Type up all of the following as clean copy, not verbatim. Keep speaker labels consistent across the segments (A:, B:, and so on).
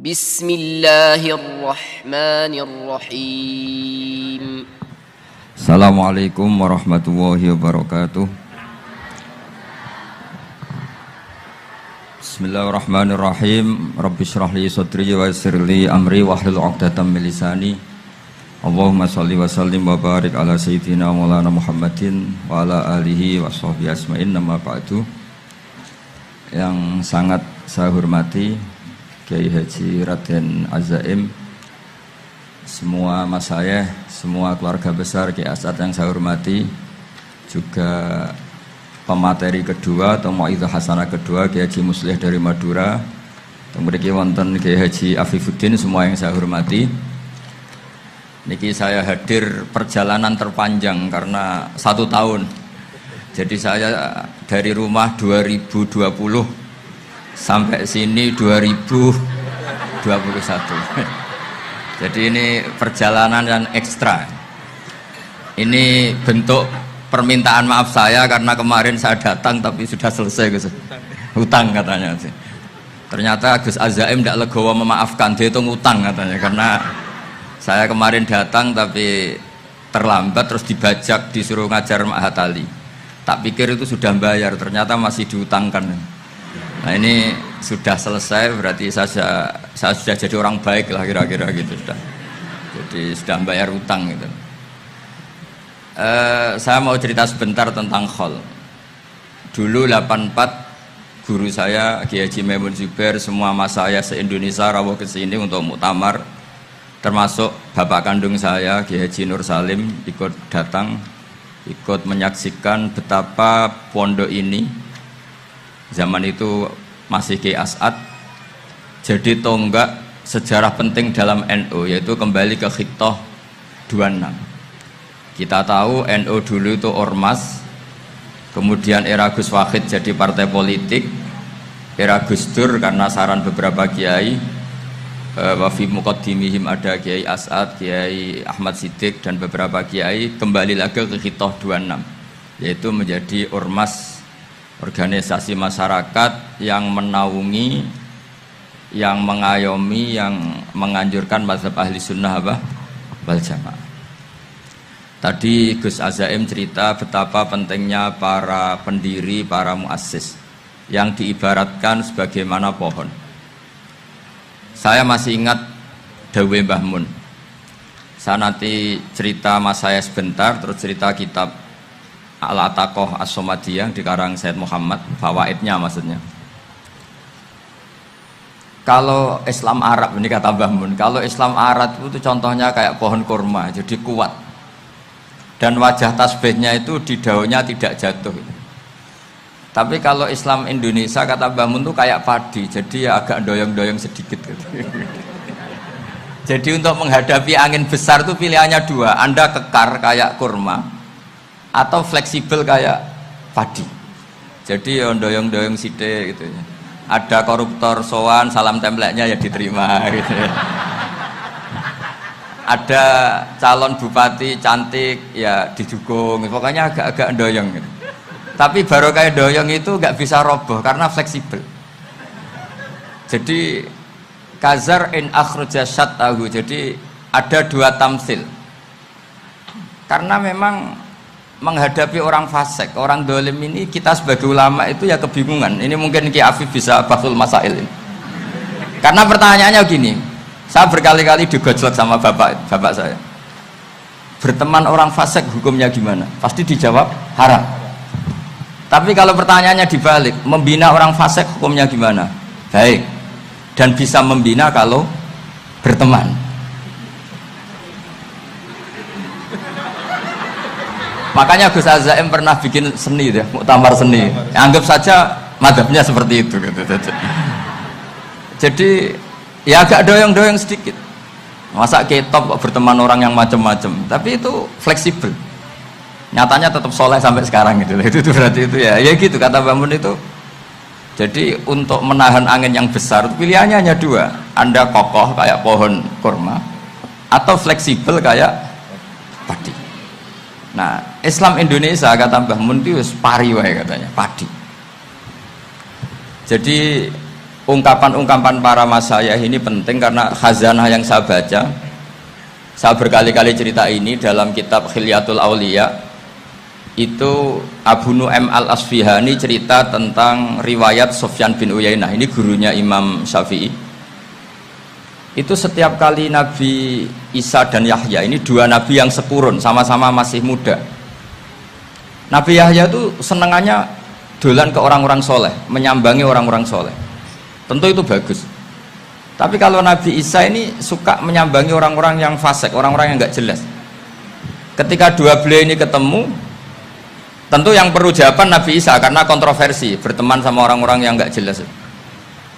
A: Bismillahirrahmanirrahim.
B: Assalamualaikum warahmatullahi wabarakatuh. Bismillahirrahmanirrahim. Rabbi shrah li sadri wa yassir li amri wahlul 'uqdatam min lisani. Allahumma shalli wa sallim wa barik ala sayyidina Maulana Muhammadin wa ala alihi wa sahbihi asma'in. Nama ba'du. Yang sangat saya hormati Kiai Haji Raden Azaim, semua masayikh, semua keluarga besar Kiai As'ad yang saya hormati, juga pemateri kedua atau Mau'izah Hasanah kedua Kiai Haji Muslih dari Madura, kemudian wonten Kiai Haji Afifuddin, semua yang saya hormati. Niki saya hadir perjalanan terpanjang karena 1 tahun. Jadi saya dari rumah 2020 sampai sini 2021. Jadi ini perjalanan yang ekstra. Ini bentuk permintaan maaf saya karena kemarin saya datang tapi sudah selesai Gus. Hutang katanya sih. Ternyata Gus Azaim tidak legowo memaafkan, dia itu ngutang katanya, karena saya kemarin datang tapi terlambat terus dibajak disuruh ngajar Ma'had Ali. Tak pikir itu sudah bayar, ternyata masih diutangkan. Nah ini sudah selesai, berarti saya sudah jadi orang baik lah kira-kira gitu sudah. Jadi sudah bayar utang gitu. Saya mau cerita sebentar tentang khol. Dulu 84 guru saya Kiai Haji Maimun Zubair, semua mas saya se-Indonesia rawuh ke sini untuk muktamar, termasuk bapak kandung saya Kiai Haji Nur Salim ikut datang, ikut menyaksikan betapa pondok ini zaman itu masih Kiai As'ad jadi tonggak sejarah penting dalam NU, yaitu kembali ke Khittah 26. Kita tahu NU dulu itu ormas, kemudian era Gus Wahid jadi partai politik, era Gus Dur karena saran beberapa kiai, wafi muqaddimihim ada Kiai As'ad, Kiai Ahmad Siddiq dan beberapa kiai, kembali lagi ke Khittah 26, yaitu menjadi ormas, organisasi masyarakat yang menaungi, yang mengayomi, yang menganjurkan mazhab ahli sunnah wal jamaah. Tadi Gus Azaim cerita betapa pentingnya para pendiri, para muassis yang diibaratkan sebagaimana pohon. Saya masih ingat dawe Mbah Mun. Saya nanti cerita mas saya sebentar, terus cerita kitab Al-Ataqoh As-Somadiyah dikarang Said Muhammad, fawaidnya maksudnya. Kalau Islam Arab, ini kata Mbah Mun, kalau Islam Arab itu contohnya kayak pohon kurma, jadi kuat. Dan wajah tasbihnya itu di daunnya tidak jatuh. Tapi kalau Islam Indonesia, kata Mbah Mun, itu kayak padi, jadi ya agak doyong-doyong sedikit. Jadi untuk menghadapi angin besar itu pilihannya 2, Anda kekar kayak kurma, atau fleksibel kayak padi. Jadi ya doyong-doyong sithik gitu ya. Ada koruptor sowan, salam templeknya ya diterima gitu ya. Ada calon bupati cantik ya didukung, pokoknya agak-agak doyong gitu. Tapi baru kayak doyong itu nggak bisa roboh karena fleksibel. Jadi kazar in akhraja syatahu, jadi ada 2 tamsil. Karena memang menghadapi orang fasik, orang dolim ini, kita sebagai ulama itu ya kebingungan. Ini mungkin Ki Afif bisa bahsul masail ini. Karena pertanyaannya gini, saya berkali-kali digojlok sama bapak saya. Berteman orang fasik hukumnya gimana? Pasti dijawab haram. Tapi kalau pertanyaannya dibalik, membina orang fasik hukumnya gimana? Baik. Dan bisa membina kalau berteman. Makanya Gus Azaim pernah bikin seni deh, muktamar seni. Anggap saja madhabnya seperti itu gitu. Jadi ya agak doyong-doyong sedikit. Masa ketop berteman orang yang macam-macam, tapi itu fleksibel. Nyatanya tetap soleh sampai sekarang gitu. Itu berarti itu ya gitu kata Mbah Mun itu. Jadi untuk menahan angin yang besar pilihannya hanya 2. Anda kokoh kayak pohon kurma atau fleksibel kayak padi. Nah, Islam Indonesia kata Mbah Mun itu pari wae katanya, padi. Jadi ungkapan-ungkapan para masayah ini penting karena khazanah yang saya baca. Saya berkali-kali cerita ini dalam kitab Khilyatul Auliya. Itu Abu Nu'aim al-Asfihani cerita tentang riwayat Sufyan bin Uyainah, ini gurunya Imam Syafi'i. Itu setiap kali Nabi Isa dan Yahya, ini dua nabi yang sepurun, sama-sama masih muda. Nabi Yahya itu senengannya dolan ke orang-orang soleh, menyambangi orang-orang soleh. Tentu itu bagus. Tapi kalau Nabi Isa ini suka menyambangi orang-orang yang fasik, orang-orang yang nggak jelas. Ketika dua beliau ini ketemu, tentu yang perlu jawaban Nabi Isa karena kontroversi, berteman sama orang-orang yang nggak jelas.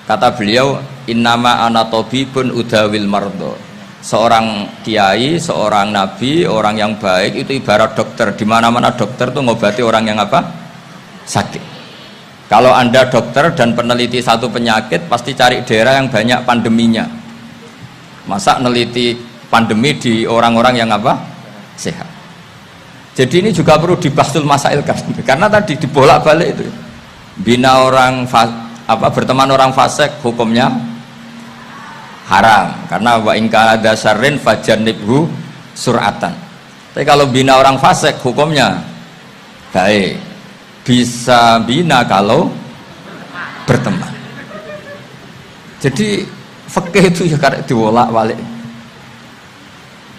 B: Kata beliau, innama ana tabibun udawil mardo. Seorang kiai, seorang nabi, orang yang baik itu ibarat dokter. Di mana-mana dokter tuh ngobati orang yang apa? Sakit. Kalau Anda dokter dan peneliti satu penyakit, pasti cari daerah yang banyak pandeminya. Masa neliti pandemi di orang-orang yang apa? Sehat. Jadi ini juga perlu dibahsul masailkan, karena tadi dibolak-balik itu. Bina orang berteman orang fasik hukumnya haram, karena wa in kana dzarrin fajannibhu sur'atan. Tapi kalau bina orang fasik hukumnya baik, bisa bina kalau berteman. Jadi fikih itu ya karek dibolak-balik.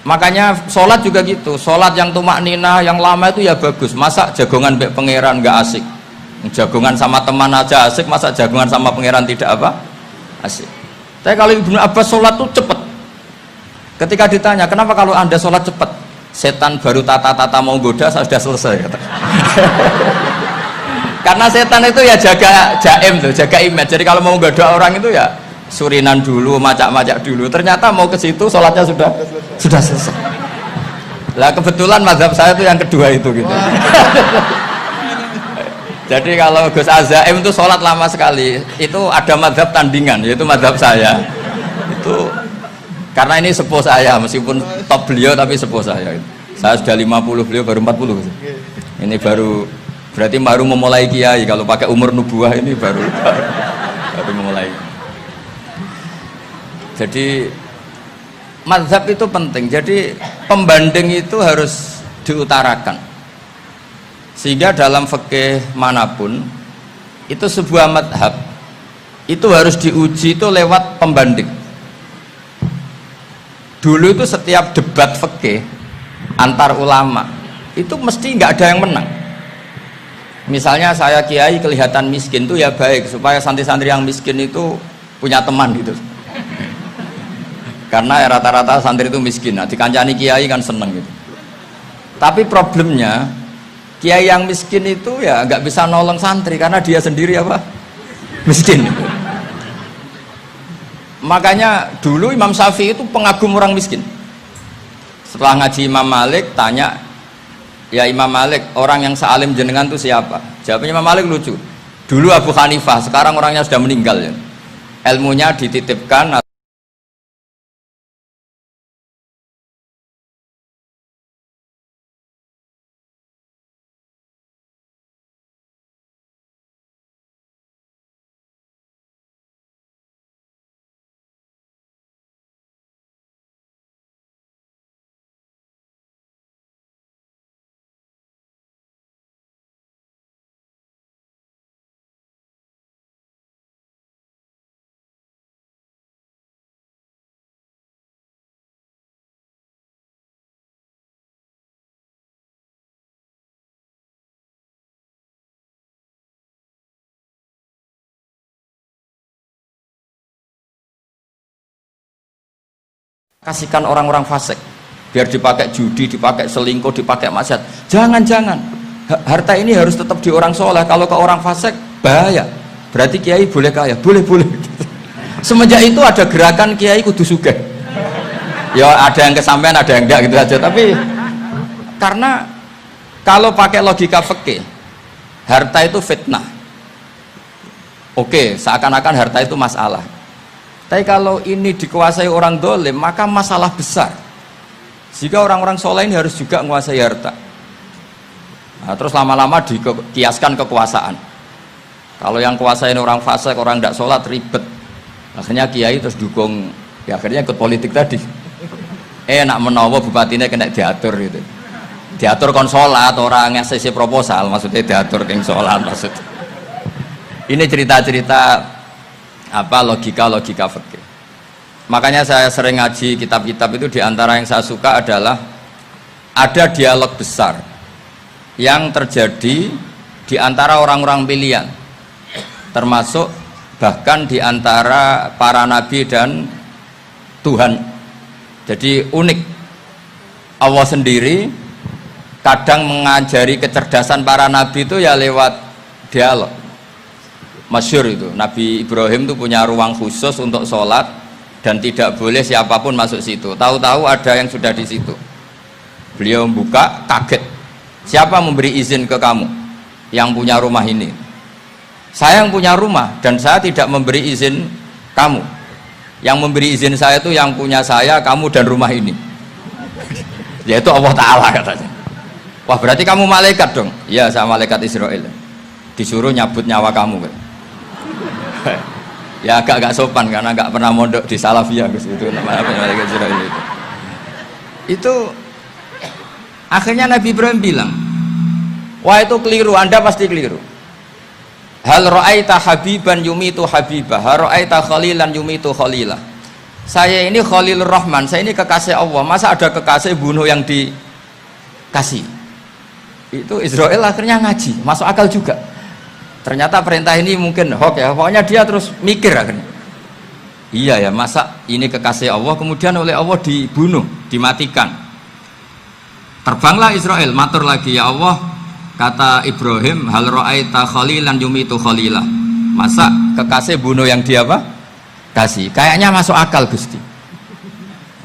B: Makanya sholat juga gitu, sholat yang tumak nina yang lama itu ya bagus. Masa jagongan mbek pangeran nggak asik, jagongan sama teman aja asik, masa jagongan sama pangeran tidak apa? Asik. Tapi kalau Ibnu Abbas sholat tuh cepet. Ketika ditanya, kenapa kalau Anda sholat cepet? Setan baru tata-tata mau goda, saya sudah selesai. Kata. Karena setan itu ya jaga jaim tuh, jaga image. Jadi kalau mau goda orang itu ya surinan dulu, macak-macak dulu. Ternyata mau ke situ sholatnya sudah selesai. Lah kebetulan mazhab saya itu yang kedua itu gitu. Jadi kalau Gus Azaim itu sholat lama sekali, itu ada mazhab tandingan, yaitu mazhab saya. Itu karena ini sepuh saya, meskipun top beliau tapi sepuh saya. Saya sudah 50, beliau baru 40. Ini berarti baru memulai kiai. Kalau pakai umur nubuah ini baru memulai. Jadi mazhab itu penting. Jadi pembanding itu harus diutarakan. Sehingga dalam fikih manapun itu sebuah madhab itu harus diuji itu lewat pembanding. Dulu itu setiap debat fikih antar ulama itu mesti nggak ada yang menang. Misalnya saya kiai kelihatan miskin tuh ya baik supaya santri-santri yang miskin itu punya teman gitu. Karena rata-rata santri itu miskin, nah dikancani kiai kan seneng gitu. Tapi problemnya kiai yang miskin itu ya nggak bisa nolong santri karena dia sendiri apa? Miskin. Makanya dulu Imam Syafi'i itu pengagum orang miskin. Setelah ngaji Imam Malik tanya, ya Imam Malik, orang yang sealim jenengan itu siapa? Jawabnya Imam Malik lucu. Dulu Abu Hanifah, sekarang orangnya sudah meninggal ya. Ilmunya dititipkan. Kasihkan orang-orang fasik biar dipakai judi, dipakai selingkuh, dipakai maksiat. Jangan harta ini harus tetap di orang soleh. Kalau ke orang fasik bahaya. Berarti kiai boleh kaya, boleh semenjak itu ada gerakan kiai kudu sugih. Ya ada yang kesampaian, ada yang enggak gitu aja. Tapi karena kalau pakai logika fikih harta itu fitnah. Oke, seakan-akan harta itu masalah. Tapi kalau ini dikuasai orang dolim, maka masalah besar. Jika orang-orang soleh ini harus juga menguasai harta. Nah, terus lama-lama dikiaskan kekuasaan. Kalau yang kuasain orang fasik, orang tidak sholat ribet. Akhirnya kiai terus dukung, ya akhirnya ikut politik tadi. Nak menawa bupatinya kena diatur gitu. Diatur kon sholat, orang ngasih proposal, maksudnya diatur keng sholat maksud. Ini cerita-cerita apa logika fikih. Makanya saya sering ngaji kitab-kitab itu, diantara yang saya suka adalah ada dialog besar yang terjadi di antara orang-orang pilihan, termasuk bahkan di antara para nabi dan Tuhan. Jadi unik, Allah sendiri kadang mengajari kecerdasan para nabi itu ya lewat dialog. Masyhur itu, Nabi Ibrahim itu punya ruang khusus untuk sholat dan tidak boleh siapapun masuk situ. Tahu-tahu ada yang sudah di situ. Beliau membuka, kaget. Siapa memberi izin ke kamu yang punya rumah ini? Saya yang punya rumah dan saya tidak memberi izin kamu. Yang memberi izin saya itu yang punya saya, kamu dan rumah ini. Yaitu Allah Ta'ala katanya. Wah, berarti kamu malaikat dong? Iya, saya malaikat Israel. Disuruh nyabut nyawa kamu kan? Ya agak sopan karena nggak pernah mondok di Salafiyah itu namanya malaikat Israel itu. Itu akhirnya Nabi Ibrahim bilang, wah itu keliru, Anda pasti keliru. Hal ra'aita habiban yumitu habibah, hal ra'aita khalilan yumitu khalilah. Saya ini Khalilur Rahman, saya ini kekasih Allah. Masa ada kekasih bunuh yang dikasih? Itu Israel akhirnya ngaji, masuk akal juga. Ternyata perintah ini mungkin hoax ya. Pokoknya dia terus mikir akhirnya. Iya ya, masa ini kekasih Allah kemudian oleh Allah dibunuh, dimatikan. Terbanglah Israel, matur lagi, ya Allah, kata Ibrahim, hal ra'aita khalilan yumitu khalilah. Masa kekasih bunuh yang dia apa? Kasih. Kayaknya masuk akal Gusti.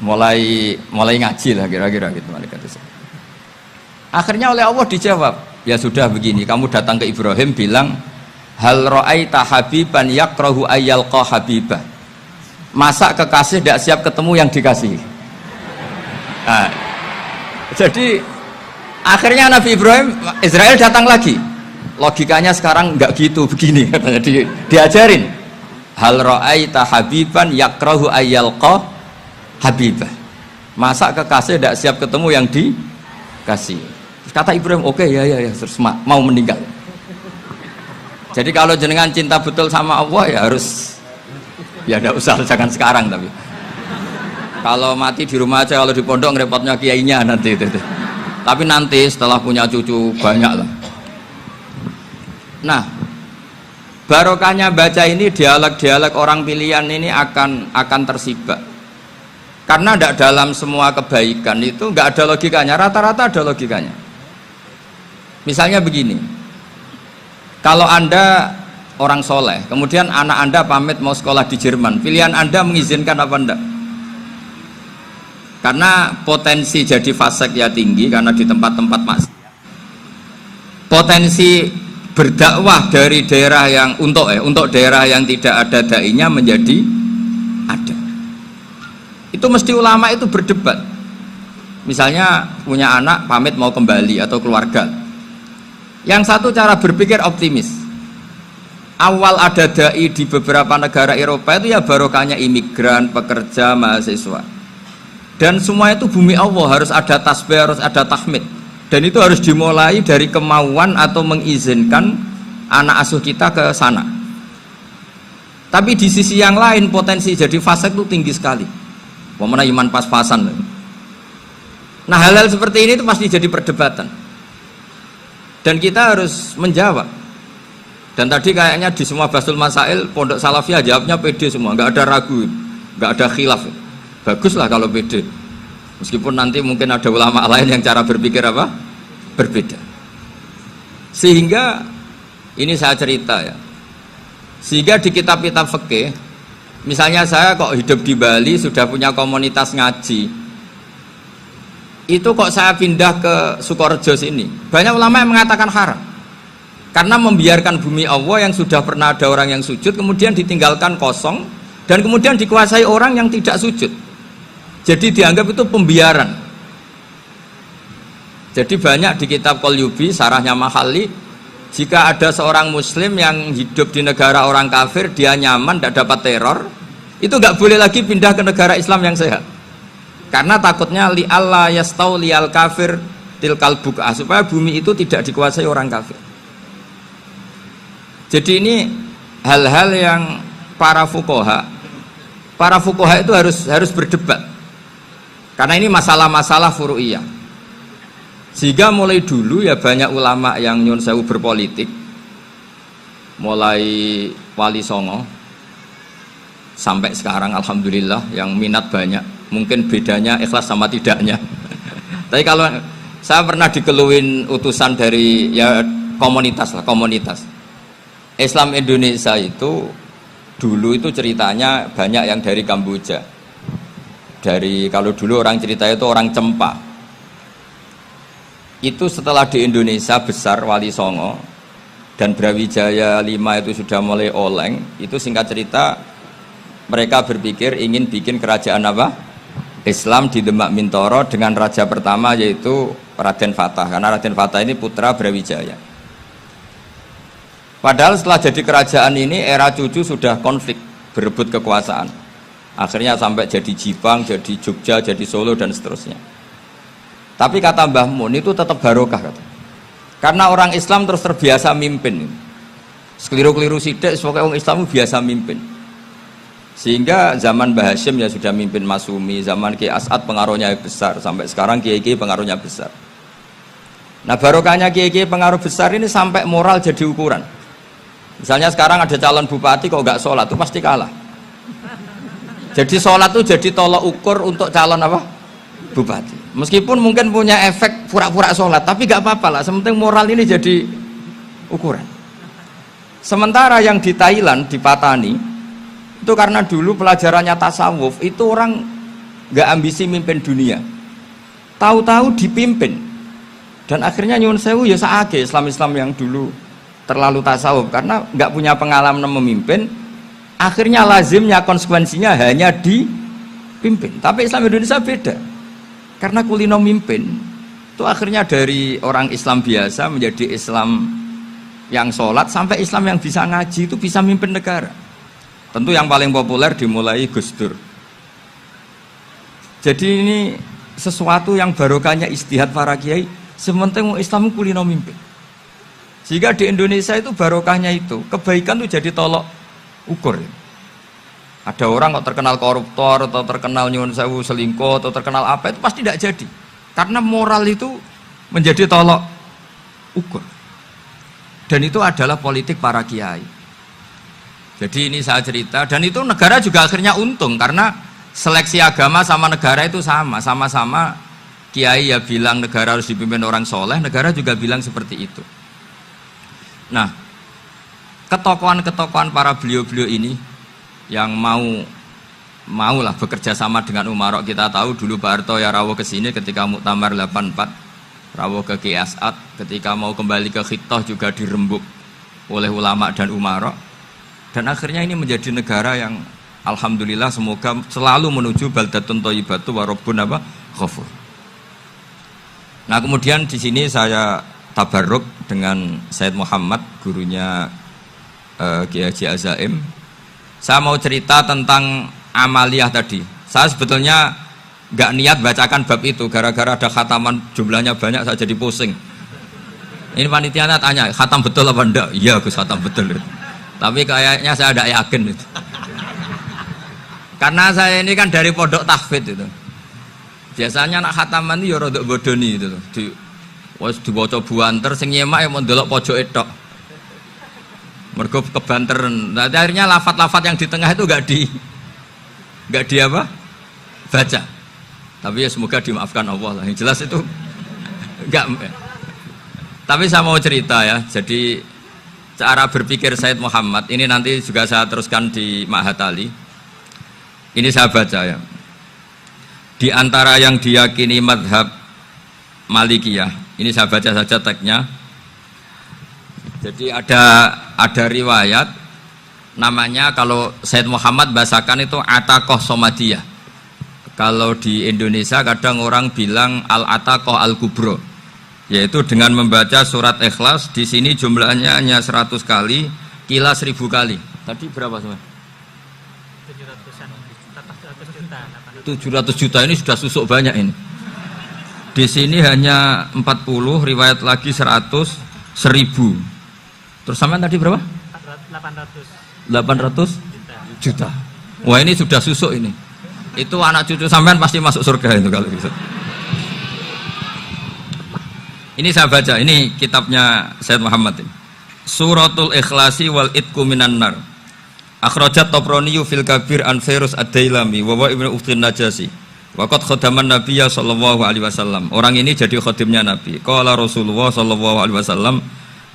B: Mulai ngaji lah kira-kira gitu malaikat itu. Akhirnya oleh Allah dijawab, ya sudah begini, kamu datang ke Ibrahim bilang, hal ra'aita habiban yakrahu ayyalqa habibah. Masa kekasih tidak siap ketemu yang dikasih? Nah, jadi akhirnya Nabi Ibrahim, Israel datang lagi. Logikanya sekarang enggak gitu, begini katanya, diajarin. Hal ra'aita habiban yakrahu ayyalqa habibah. Masa kekasih tidak siap ketemu yang dikasih? Terus kata Ibrahim, oke, ya, terus mau meninggal. Jadi kalau jenengan cinta betul sama Allah ya harus, ya tidak usah, jangan sekarang, tapi kalau mati di rumah aja, kalau di pondok ngerepotnya kiainya nanti itu. Tapi nanti setelah punya cucu banyak lah. Nah, barokahnya baca ini, dialog-dialog orang pilihan ini akan tersibak. Karena tidak dalam semua kebaikan itu nggak ada logikanya, rata-rata ada logikanya. Misalnya begini, kalau Anda orang soleh, kemudian anak Anda pamit mau sekolah di Jerman, pilihan Anda mengizinkan apa enggak? Karena potensi jadi fasik ya tinggi, karena di tempat-tempat maksiat. Potensi berdakwah dari daerah yang untuk daerah yang tidak ada dai-nya menjadi ada. Itu mesti ulama itu berdebat. Misalnya punya anak pamit mau kembali atau keluarga. Yang satu cara berpikir optimis. Awal ada dai di beberapa negara Eropa itu ya barokahnya imigran, pekerja, mahasiswa. Dan semua itu bumi Allah, harus ada tasbih, harus ada tahmid. Dan itu harus dimulai dari kemauan atau mengizinkan anak asuh kita ke sana. Tapi di sisi yang lain potensi jadi fasik itu tinggi sekali. Wamana iman pas-pasan. Nah, hal-hal seperti ini itu pasti jadi perdebatan. Dan kita harus menjawab. Dan tadi kayaknya di semua Basul Masail Pondok Salafiyah jawabnya pede semua, nggak ada ragu, nggak ada khilaf. Baguslah kalau pede. Meskipun nanti mungkin ada ulama lain yang cara berpikir apa? Berbeda. Sehingga ini saya cerita ya. Sehingga di kitab-kitab fikih, misalnya saya kok hidup di Bali sudah punya komunitas ngaji. Itu kok saya pindah ke Sukorejo sini. Banyak ulama yang mengatakan haram. Karena membiarkan bumi Allah yang sudah pernah ada orang yang sujud kemudian ditinggalkan kosong dan kemudian dikuasai orang yang tidak sujud. Jadi dianggap itu pembiaran. Jadi banyak di kitab Qalyubi, sarahnya Mahalli, jika ada seorang muslim yang hidup di negara orang kafir, dia nyaman, tidak dapat teror, Itu nggak boleh lagi pindah ke negara Islam yang sehat. Karena takutnya li Allah yastau lial kafir tilkal buka, supaya bumi itu tidak dikuasai orang kafir. Jadi ini hal-hal yang para fuqaha itu harus berdebat. Karena ini masalah-masalah furu'iyah. Sehingga mulai dulu ya banyak ulama yang nyun sewu berpolitik, mulai Wali Songo sampai sekarang alhamdulillah yang minat banyak. Mungkin bedanya ikhlas sama tidaknya. Tapi kalau saya pernah dikeluhin utusan dari ya komunitas Islam Indonesia itu dulu itu ceritanya banyak yang dari Kamboja. Kalau dulu orang cerita itu orang Cempa. Itu setelah di Indonesia besar Wali Songo dan Brawijaya 5 itu sudah mulai oleng, itu singkat cerita mereka berpikir ingin bikin kerajaan apa? Islam di Demak Mintoro dengan raja pertama yaitu Raden Fatah, karena Raden Fatah ini putra Brawijaya. Padahal setelah jadi kerajaan ini era cucu sudah konflik, berebut kekuasaan. Akhirnya sampai jadi Jipang, jadi Jogja, jadi Solo dan seterusnya. Tapi kata Mbah Mun itu tetap barokah kata. Karena orang Islam terus terbiasa mimpin. Sekeliru-keliru sidik, pokoknya orang Islam biasa mimpin. Sehingga zaman Mbah Hashim ya sudah mimpin Masumi, zaman Kiai As'ad pengaruhnya besar, sampai sekarang Kiai-Kiai pengaruhnya besar. Nah barokahnya Kiai-Kiai pengaruh besar ini sampai moral jadi ukuran. Misalnya sekarang ada calon bupati kok nggak sholat, itu pasti kalah. Jadi sholat itu jadi tolok ukur untuk calon apa? Bupati. Meskipun mungkin punya efek pura-pura sholat, tapi nggak apa-apa lah. Sementing moral ini jadi ukuran. Sementara yang di Thailand, di Patani, itu karena dulu pelajarannya tasawuf, itu orang nggak ambisi mimpin dunia. Tahu-tahu dipimpin. Dan akhirnya nyuwun sewu ya saage Islam-Islam yang dulu terlalu tasawuf karena nggak punya pengalaman memimpin, akhirnya lazimnya konsekuensinya hanya dipimpin. Tapi Islam Indonesia beda, karena kulino mimpin itu akhirnya dari orang Islam biasa menjadi Islam yang sholat sampai Islam yang bisa ngaji, itu bisa mimpin negara. Tentu yang paling populer dimulai Gus Dur. Jadi ini sesuatu yang barokahnya istihad para kiai, sementing Islam kulino mimpin. Jika di Indonesia itu barokahnya itu, kebaikan itu jadi tolok ukur. Ada orang kok terkenal koruptor atau terkenal nyuwun sewu selingkuh atau terkenal apa, itu pasti tidak jadi. Karena moral itu menjadi tolok ukur. Dan itu adalah politik para kiai. Jadi ini saya cerita, dan itu negara juga akhirnya untung karena seleksi agama sama negara itu sama-sama kiai ya bilang negara harus dipimpin orang soleh, negara juga bilang seperti itu. Nah, ketokohan-ketokohan para beliau-beliau ini yang maulah bekerja sama dengan umarok. Kita tahu dulu Pak Harto ya rawuh ke sini ketika Muktamar 84, rawuh ke Kiai As'ad, ketika mau kembali ke Khittah juga dirembuk oleh ulama dan umarok. Dan akhirnya ini menjadi negara yang alhamdulillah semoga selalu menuju baldatun thayyibatu wa rabbun ghafur. Nah, kemudian di sini saya tabarruk dengan Said Muhammad, gurunya Kiai Haji Azaim. Saya mau cerita tentang amaliyah tadi. Saya sebetulnya nggak niat bacakan bab itu, gara-gara ada khataman jumlahnya banyak saya jadi pusing. Ini panitianya tanya, khatam betul apa enggak? Iya Gus, khatam betul. Tapi kayaknya saya tidak yakin itu. Karena saya ini kan dari pondok tahfidz itu. Biasanya anak khataman itu ya rodok bodoni itu. Wes diwaca buanter sing nyemak yang mendelok pojok tok. Mergo kebanteren. Nah, akhirnya lafat-lafat yang di tengah itu enggak di apa? Baca. Tapi ya semoga dimaafkan Allah lah. Yang jelas itu enggak. Tapi saya mau cerita ya. Jadi cara berpikir Said Muhammad ini nanti juga saya teruskan di Ma'had Ali. Ini saya baca ya. Di antara yang diyakini madhab Malikiyah. Ini saya baca saja teksnya. Jadi ada riwayat namanya, kalau Said Muhammad bahasakan itu Ataqoh Somadiyah. Kalau di Indonesia kadang orang bilang Al-Ataqoh Al-Kubro, yaitu dengan membaca surat Ikhlas. Di sini jumlahnya hanya 100 kali, kila 1000 kali. Tadi berapa semua? 700-an. 700 juta ini sudah susuk banyak ini. Di sini hanya 40, riwayat lagi 100, 1000. Terus sampean tadi berapa? 800 juta. Wah, ini sudah susuk ini. Itu anak cucu sampean pasti masuk surga itu kalau gitu. Ini saya baca, ini kitabnya Sayyid Muhammad ini. Suratul Ikhlasi wal Itqu minan nar. Akhrajat Tabrani fil Kabir an Fairuz ad-Dailami wa Ibnu Uftin Najasi. Waqad khadaman Nabiyya sallallahu alaihi wasallam. Orang ini jadi khadimnya Nabi. Qala Rasulullah sallallahu alaihi wasallam,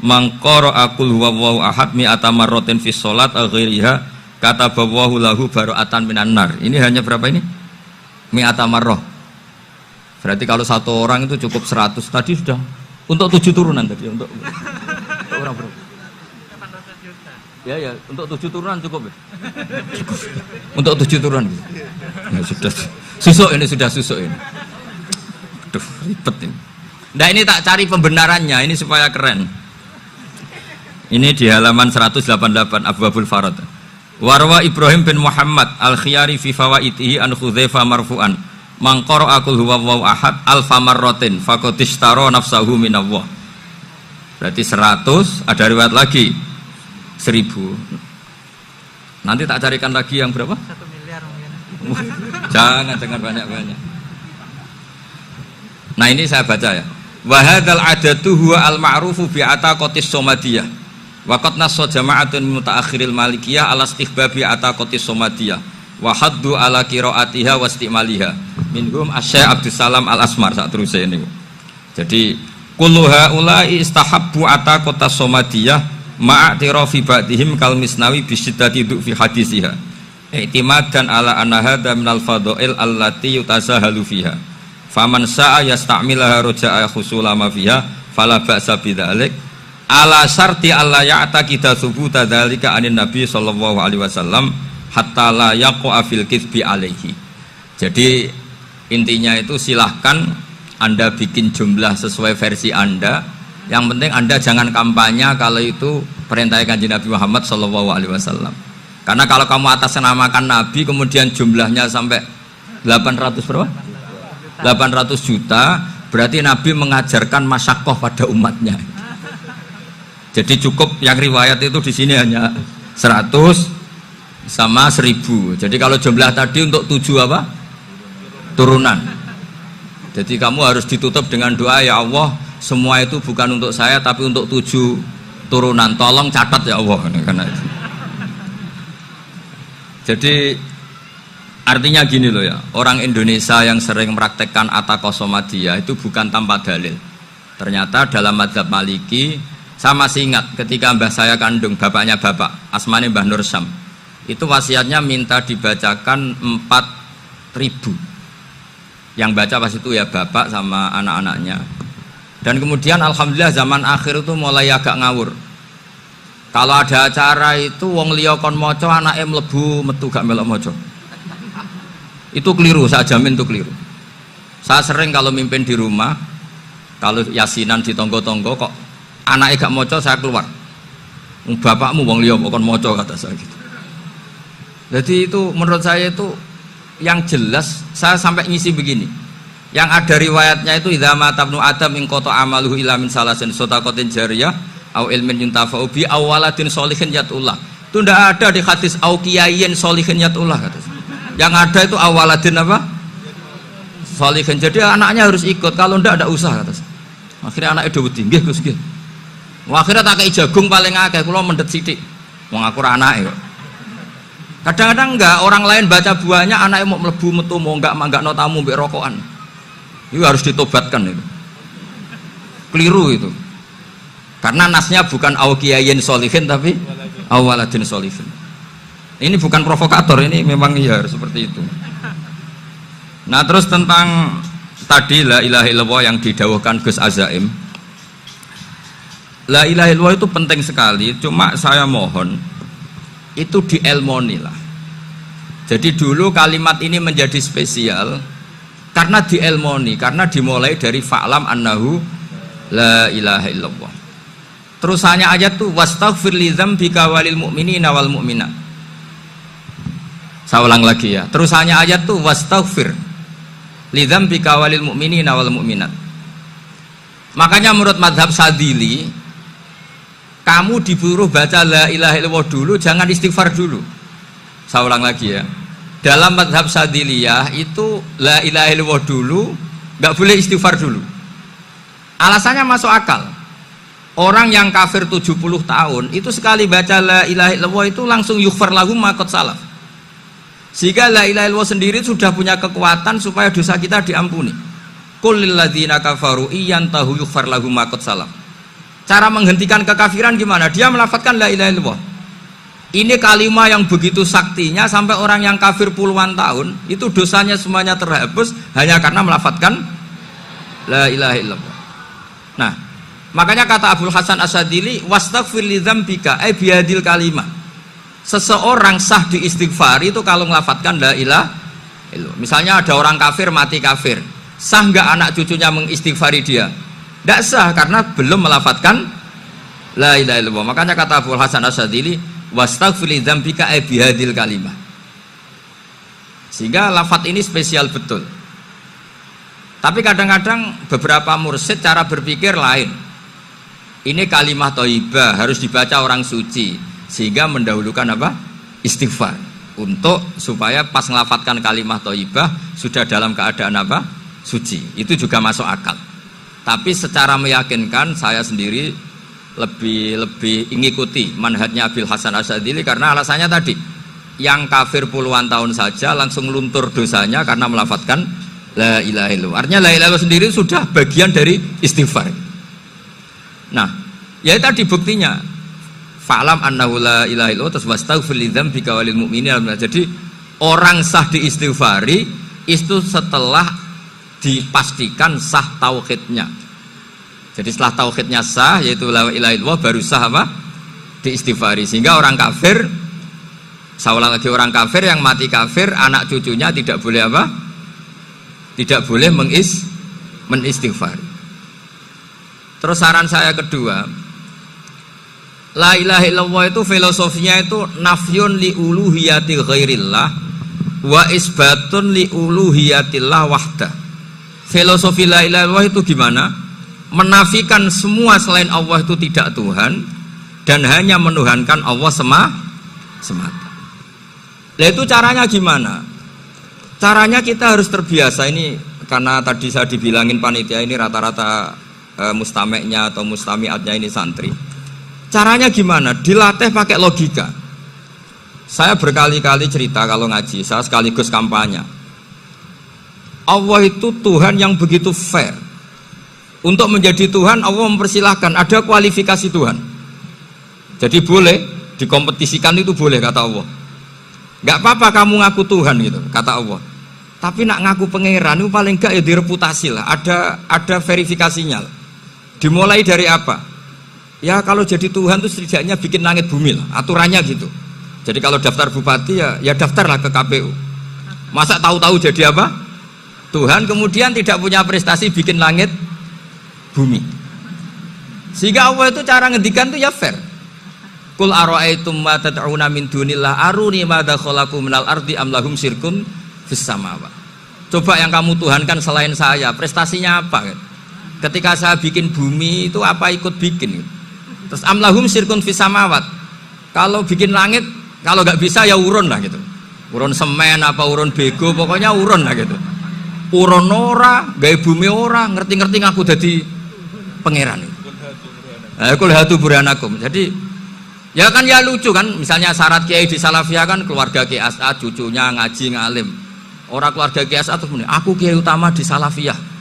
B: "Man qara'a qul huwallahu ahad mi'ata marratin fi shalat ghairiha katabahu lahu bara'atan minan nar." Ini hanya berapa ini? Mi'ata marrah. Berarti kalau satu orang itu cukup 100. Tadi sudah untuk 7 turunan tadi untuk orang berapa? Ya, untuk 7 turunan cukup ya? Cukup. Untuk 7 turunan gitu. Ya sudah. Susuk ini sudah susuk ini. Aduh, ribet ini. Nah, ini tak cari pembenarannya, ini supaya keren. Ini di halaman 188 Abwabul Farad. Warwa Ibrahim bin Muhammad Al-Khiyari fi fawaitihi an Khudzaifa marfu'an. Man qara'a qul huwallahu ahad alfa marratin faqad ishtara nafsahu minallah. Berarti 100, ada riwayat lagi 1000. Nanti tak carikan lagi yang berapa?
C: 1 miliar mungkin.
B: Jangan banyak-banyak. Nah, ini saya baca ya. Wa hadzal adatu huwa al-ma'rufu bi ataqatis somadiyah. Wa qad nassa jama'atun mutaakhiril malikiyah ala istihbabi ataqatis somadiyah wa haddu ala qiraatiha wa istimaliha. Minhum Asy-Syaikh Abdus Salam Al-Asmar sak teruse ini. Jadi kullu haula'i istahabbu ataqatas somadiyah ma'atirafi ba'dihim kal misnawi bisiddati fi hadisiha i'timadan ala anna hadha minal fadha'il allati yutasahalu fiha faman sa'a yasta'milaha roja'a khusula ma fiha fala ba'sa bidzalik ala syarti alla ya'taqida subuta dzalika anin nabi sallallahu alaihi wasallam hatta la yaqa fil kitsbi alaihi. Jadi intinya itu silahkan Anda bikin jumlah sesuai versi Anda. Yang penting Anda jangan kampanye kalau itu perintah Kanjeng Nabi Muhammad sallallahu alaihi wasallam. Karena kalau kamu atasnamakan Nabi kemudian jumlahnya sampai 800 berapa? 800 juta, berarti Nabi mengajarkan masyaqqah pada umatnya. Jadi cukup yang riwayat itu di sini hanya 100 sama 1000. Jadi kalau jumlah tadi untuk 7 apa? Turunan. Jadi kamu harus ditutup dengan doa, ya Allah, semua itu bukan untuk saya tapi untuk 7 turunan. Tolong catat ya Allah. Karena itu. Jadi artinya gini loh ya, orang Indonesia yang sering mempraktekkan ataqosomadiyah itu bukan tanpa dalil. Ternyata dalam mazhab Maliki, saya masih ingat ketika mbah saya kandung, bapaknya bapak, asmane Mbah Nur Syam, itu wasiatnya minta dibacakan 4.000. Yang baca pas itu ya bapak sama anak-anaknya. Dan kemudian alhamdulillah zaman akhir itu mulai agak ngawur. Kalau ada acara itu wong liya kon maca anake mlebu metu gak melok maca. Itu keliru, saya jamin itu keliru. Saya sering kalau mimpin di rumah, kalau yasinan di tonggo-tonggo kok anake gak maca saya keluar. Bapakmu wong liya kon maca kata saya gitu. Jadi itu menurut saya itu yang jelas, saya sampai ngisi begini. Yang ada riwayatnya itu idza mata ibnu adam min qata amaluhu illa min salasin shadaqatin jariyah au ilmin yuntafa'u bi awaladin sholihin yatullah. Itu ndak ada di hadis au kiyayin sholihin yatullah kata. Yang ada itu awaladin apa? Sholihin. Jadi anaknya harus ikut, kalau ndak ada usaha kata. Akhirnya anaknya do wedi, nggih Gus nggih. Akhirnya tak kei jagung paling akeh, kula mendet sithik. Wong aku ora anake kok. Kadang-kadang enggak, orang lain baca buahnya anaknya mau melebu metu mau enggak no tamu mbek rokokan. Itu harus ditobatkan itu. Keliru itu. Karena nasnya bukan auqiyayin sholihin tapi awaladin sholihin. Ini bukan provokator, ini memang ya seperti itu. Nah, terus tentang tadi la ilaha illallah yang didawuhkan Gus Azaim. La ilaha illallah itu penting sekali, cuma saya mohon itu dielmoni lah. Jadi dulu kalimat ini menjadi spesial karena dielmoni, karena dimulai dari fa'lam annahu la ilaha illallah. Terusannya ayat tuh wastaghfir li dzambika walil mu'minina wal mu'minat. Saya ulang lagi ya. Terusannya ayat tuh wastaghfir lidzambika walil mu'minina wal mu'minat. Makanya menurut madhab Sadili, kamu disuruh baca la ilaha illallah dulu, jangan istighfar dulu. Saya ulang lagi ya. Dalam madhab Sadiliyah itu la ilaha illallah dulu, nggak boleh istighfar dulu. Alasannya masuk akal. Orang yang kafir 70 tahun itu sekali baca la ilaha illallah itu langsung yughfar lahum ma qad salaf. Sehingga la ilaha illallah sendiri sudah punya kekuatan supaya dosa kita diampuni. Qul lil ladzina kafaru iyantahu yughfar lahum ma qad salaf. Cara menghentikan kekafiran gimana? Dia melafadzkan la ilaha illallah. Ini kalimat yang begitu saktinya sampai orang yang kafir puluhan tahun itu dosanya semuanya terhapus hanya karena melafadzkan la ilaha illallah. Nah, makanya kata Abdul Hasan Asyadili, wastaghfir lidzambika ay bihadil kalimah. Seseorang sah diistighfar itu kalau melafadzkan la ilaha illallah. Misalnya ada orang kafir mati kafir, sah nggak anak cucunya mengistighfari dia? Tidak sah karena belum melafadzkan la ilaha illallah. Makanya kata Abdul Hasan Asyadili, wastaghfir lidzambika ay bihadil kalimah. Sehingga lafadz ini spesial betul. Tapi kadang-kadang beberapa mursyid cara berpikir lain. Ini kalimah thayyibah harus dibaca orang suci, sehingga mendahulukan apa? Istighfar. Untuk supaya pas ngelafatkan kalimah thayyibah sudah dalam keadaan apa? Suci. Itu juga masuk akal. Tapi secara meyakinkan saya sendiri lebih mengikuti manhajnya Abil Hasan Asyadili karena alasannya tadi, yang kafir puluhan tahun saja langsung luntur dosanya karena melafatkan la ilaha illallah. Artinya la ilaha illallah sendiri sudah bagian dari istighfar. Nah, ya tadi buktinya fa'lam annahu la ilaha illallah wastaghfir lidzambika walil mu'minina. Jadi orang sah diistighfari itu setelah dipastikan sah tauhidnya. Jadi setelah tauhidnya sah yaitu la ilaha illallah baru sah apa? Diistighfari. Sehingga orang kafir, saya ulang lagi, orang kafir yang mati kafir anak cucunya tidak boleh apa? Tidak boleh menistighfari. Terus saran saya kedua, la ilaha illallah itu filosofinya itu nafyun li uluhiyati ghairillah wa isbatun li uluhiyatillah wahda. Filosofi la ilaha illallah itu gimana? Menafikan semua selain Allah itu tidak Tuhan dan hanya menuhankan Allah semata. Nah itu caranya gimana? Caranya kita harus terbiasa. Ini karena tadi saya dibilangin panitia ini rata-rata mustameknya atau mustamiatnya ini santri. Caranya gimana? Dilatih pakai logika. Saya berkali-kali cerita kalau ngaji, saya sekaligus kampanye. Allah itu Tuhan yang begitu fair. Untuk menjadi Tuhan, Allah mempersilahkan, ada kualifikasi Tuhan. Jadi boleh, dikompetisikan itu boleh, kata Allah. Gak apa-apa kamu ngaku Tuhan gitu, kata Allah. Tapi nak ngaku pangeran itu paling gak ya direputasi lah, ada verifikasinya lah. Dimulai dari apa? Ya kalau jadi Tuhan itu setidaknya bikin langit bumi lah, aturannya gitu. Jadi kalau daftar bupati ya daftarlah ke KPU. Masa tahu-tahu jadi apa? Tuhan kemudian tidak punya prestasi bikin langit bumi. Sehingga Allah itu cara ngendikan itu ya fair. Qul ara'aitum ma tad'una min dunillah aruni madza khalaqu minal ardi am lahum syirkun fis samawat. Coba yang kamu tuhankan selain saya, prestasinya apa? Ketika saya bikin bumi itu apa ikut bikin? Terus am lahum syirkun fis samawat. Kalau bikin langit, kalau nggak bisa ya urun lah gitu. Urun semen apa urun bego, pokoknya urun lah gitu. Urun ora, gawe bumi ora, ngerti-ngerti ngaku dadi pangeran. Kul hatu burhanakum. Jadi ya kan ya lucu kan, misalnya syarat kiai di Salafiyah kan keluarga Kiai As'ad, cucunya ngaji ngalim. Orang keluarga Kiai As'ad terus muni, aku kiai utama di Salafiyah.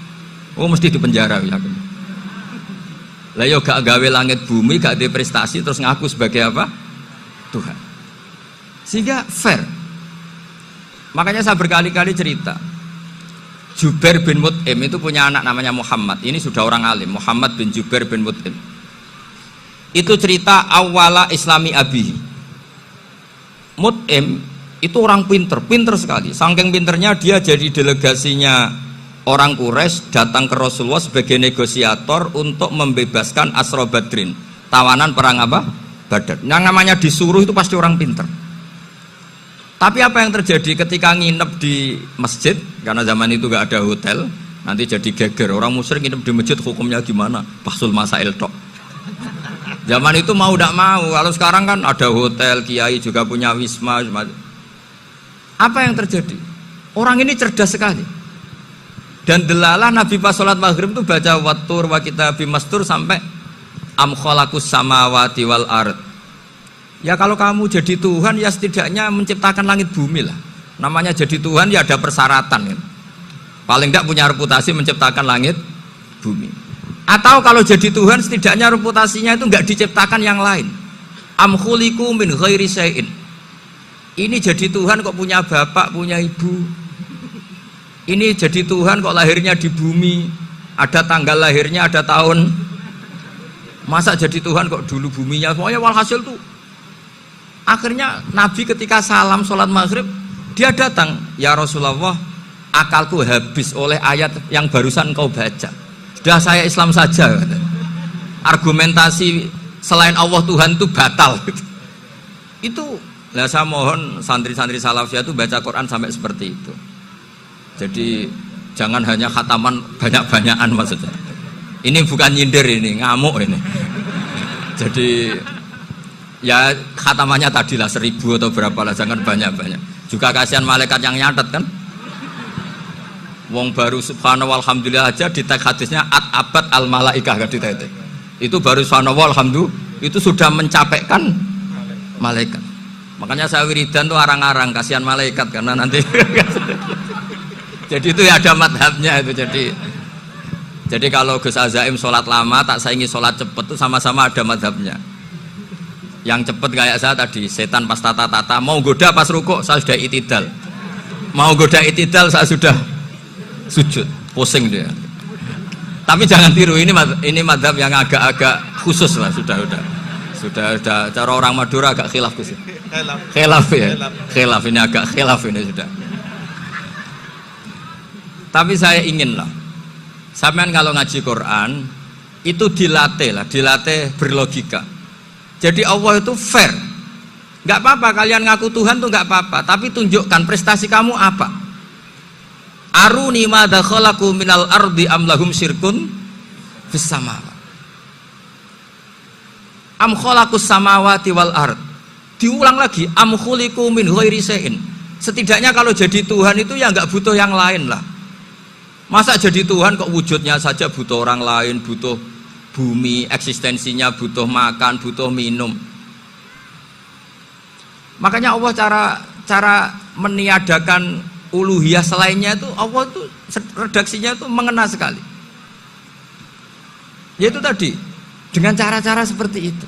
B: Oh mesti dipenjara ya. Lah yo gak gawe langit bumi, gak ada prestasi terus ngaku sebagai apa? Tuhan. Sehingga fair. Makanya saya berkali-kali cerita. Jubair bin Mut'im itu punya anak namanya Muhammad. Ini sudah orang alim, Muhammad bin Jubair bin Mut'im. Itu cerita awala islami abihi. Mut'im itu orang pinter sekali. Saking pinternya dia jadi delegasinya orang Quraisy datang ke Rasulullah sebagai negosiator untuk membebaskan Asra Badrin, tawanan perang apa? Badar. Yang namanya disuruh itu pasti orang pinter. Tapi apa yang terjadi ketika nginep di masjid, karena zaman itu gak ada hotel, nanti jadi geger. Orang musyrik nginep di masjid hukumnya gimana? Bahsul masail tok. Zaman itu mau tidak mau. Kalau sekarang kan ada hotel, kiai juga punya wisma. Apa yang terjadi? Orang ini cerdas sekali. Dan delalah Nabi pas sholat maghrib itu baca wattur wa kitabim mastur sampai am khalaqus samawati wal ard. Ya kalau kamu jadi Tuhan ya setidaknya menciptakan langit bumi lah. Namanya jadi Tuhan ya ada persyaratan kan. Paling tidak punya reputasi menciptakan langit bumi. Atau kalau jadi Tuhan setidaknya reputasinya itu enggak diciptakan yang lain. Am khuliqu min ghairi syai'in. Ini jadi Tuhan kok punya bapak, punya ibu. Ini jadi Tuhan kok lahirnya di bumi, ada tanggal lahirnya, ada tahun. Masa jadi Tuhan kok dulu buminya semuanya walhasil tuh. Akhirnya Nabi ketika salam sholat maghrib, dia datang, ya Rasulullah, akalku habis oleh ayat yang barusan kau baca. Sudah saya Islam saja. Argumentasi selain Allah Tuhan itu batal. Itu, nah saya mohon santri-santri salafiyah itu baca Quran sampai seperti itu. Jadi jangan hanya khataman banyak-banyakan maksudnya. Ini bukan nyindir ini, ngamuk ini. Jadi ya khatamannya tadilah 1000 atau berapa lah, jangan banyak-banyak. Juga kasihan malaikat yang nyatet kan. Wong baru subhanallah alhamdulillah aja di teks hadisnya abad al malaikah kan ditetek. Itu baru subhanallah alhamdulillah itu sudah mencapaikan malaikat. Makanya saya wiridan tuh arang-arang kasihan malaikat karena nanti jadi itu ya ada madhabnya itu. Jadi kalau Gus Azaim sholat lama tak saingi sholat cepet tuh sama-sama ada madhabnya. Yang cepet kayak saya tadi, setan pas tata-tata, mau goda pas rukuk saya sudah itidal, mau goda itidal saya sudah sujud, pusing dia. Tapi jangan tiru, ini madhab yang agak-agak khusus lah, sudah cara orang Madura agak khilaf khusus. Khilaf ya, khilaf ini agak khilaf ini sudah. Tapi saya ingin lah, sampean kalau ngaji Quran itu dilatih berlogika. Jadi Allah itu fair, nggak apa-apa kalian ngaku Tuhan tuh nggak apa-apa, tapi tunjukkan prestasi kamu apa. Aruni madza khalaqu minal ardi am lahum syirkun fis samawati. Am khalaqus samawati wal ard. Diulang lagi, am khuliqu min ghairi syai'in. Setidaknya kalau jadi Tuhan itu ya nggak butuh yang lain lah. Masa jadi Tuhan kok wujudnya saja butuh orang lain, butuh bumi, eksistensinya butuh makan, butuh minum. Makanya Allah cara meniadakan uluhiyah selainnya itu Allah itu redaksinya itu mengena sekali. Yaitu tadi dengan cara-cara seperti itu.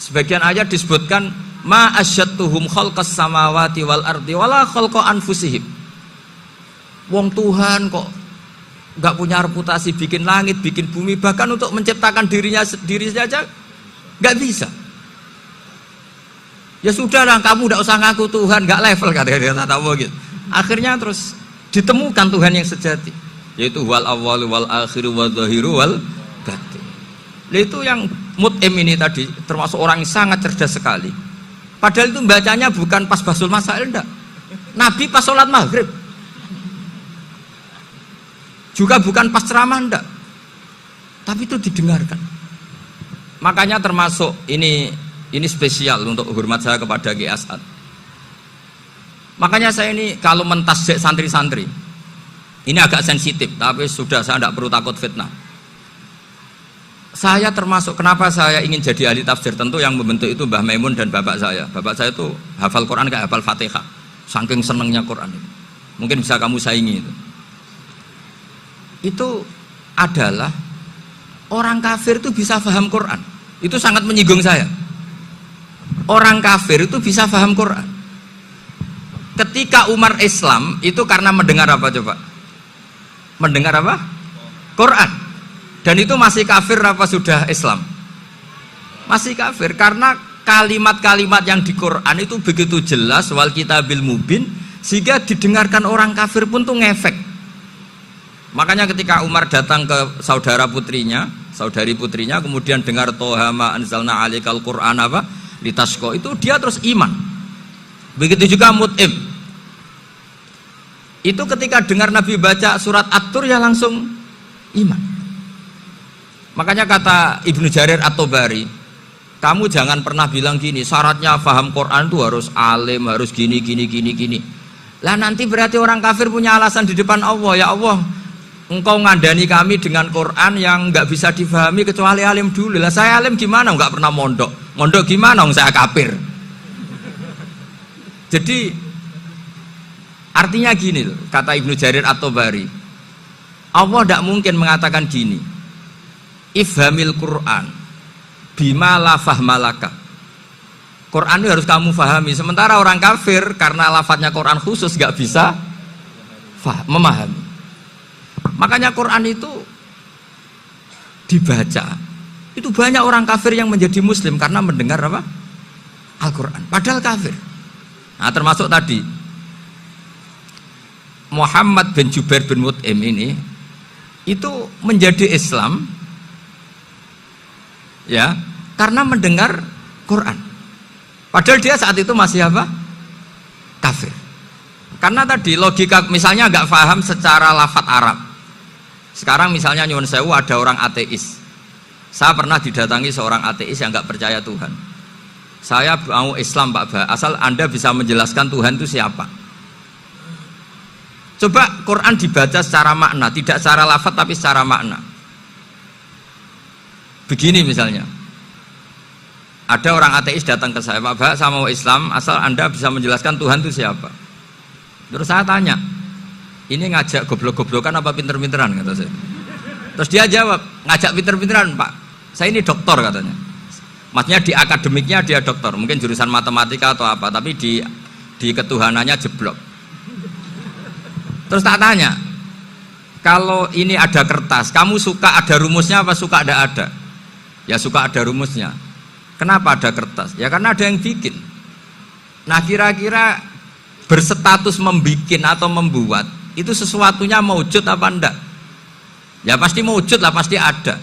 B: Sebagian ayat disebutkan ma asyattuhum khalqas samawati wal ardi wala khalqa anfusihim. Wong Tuhan kok nggak punya reputasi bikin langit, bikin bumi, bahkan untuk menciptakan diri saja nggak bisa. Ya sudahlah, kamu nggak usah ngaku Tuhan, nggak level kata-kata Allah gitu. Akhirnya terus ditemukan Tuhan yang sejati, yaitu wal awwalu wal akhiru wal zahiru wal batin. Itu yang mut'im ini tadi termasuk orang yang sangat cerdas sekali. Padahal itu bacanya bukan pas basul masail, enggak. Nabi pas sholat maghrib. Juga bukan pas ceramah, enggak. Tapi itu didengarkan. Makanya termasuk ini spesial untuk hormat saya kepada Ki As'ad. Makanya saya ini kalau mentasjek santri-santri, ini agak sensitif, tapi sudah saya tidak perlu takut fitnah. Saya termasuk, kenapa saya ingin jadi ahli tafsir, tentu yang membentuk itu Mbah Maimun dan bapak saya. Bapak saya itu hafal Quran kayak hafal Fatihah, saking senengnya Quran itu. Mungkin bisa kamu saingi itu. Itu adalah orang kafir itu bisa paham Quran. Itu sangat menyinggung saya. Orang kafir itu bisa paham Quran. Ketika Umar Islam itu karena mendengar apa coba? Mendengar apa? Quran. Dan itu masih kafir apa sudah Islam? Masih kafir karena kalimat-kalimat yang di Quran itu begitu jelas wal kitabil mubin sehingga didengarkan orang kafir pun tuh ngefek. Makanya ketika Umar datang ke saudari putrinya, kemudian dengar Toha ma anzalna alaikal Qur'an apa litasqa, itu dia terus iman. Begitu juga mut'im. Itu ketika dengar Nabi baca surat At-Tur ya langsung iman. Makanya kata Ibnu Jarir At-Tabari, kamu jangan pernah bilang gini, syaratnya paham Quran itu harus alim, harus gini. Lah nanti berarti orang kafir punya alasan di depan Allah, ya Allah, engkau ngandani kami dengan Quran yang nggak bisa difahami kecuali alim dulu. Lah saya alim gimana? Nggak pernah mondok. Mondok gimana? Saya kafir. Jadi artinya gini loh, kata Ibnu Jarir At-Tabari, Allah tidak mungkin mengatakan gini, ifhamil Quran bima la fahmalaka. Quran itu harus kamu fahami. Sementara orang kafir karena lafadznya Quran khusus nggak bisa memahami. Makanya Quran itu dibaca. Itu banyak orang kafir yang menjadi muslim karena mendengar apa? Al-Quran. Padahal kafir. Nah termasuk tadi Muhammad bin Jubair bin Mut'im ini itu menjadi Islam ya karena mendengar Quran. Padahal dia saat itu masih apa? Kafir. Karena tadi logika misalnya nggak paham secara lafadz Arab. Sekarang misalnya nyuwun sewu ada orang ateis. Saya pernah didatangi seorang ateis yang nggak percaya Tuhan. Saya mau Islam Pak Ba, asal Anda bisa menjelaskan Tuhan itu siapa. Coba Quran dibaca secara makna, tidak secara lafadz tapi secara makna. Begini misalnya, ada orang ateis datang ke saya, Pak Ba, saya mau Islam, asal Anda bisa menjelaskan Tuhan itu siapa. Terus saya tanya, ini ngajak goblok-goblokan apa pinter-pinteran, kata saya. Terus dia jawab, ngajak pinter-pinteran Pak, saya ini doktor katanya. Maksudnya di akademiknya dia doktor, mungkin jurusan matematika atau apa, tapi di ketuhanannya jeblok. Terus tak tanya, kalau ini ada kertas, kamu suka ada rumusnya apa suka ada? Ya suka ada rumusnya. Kenapa ada kertas? Ya karena ada yang bikin. Nah kira-kira berstatus membikin atau membuat itu sesuatunya maujud apa enggak? Ya pasti maujud lah, pasti ada.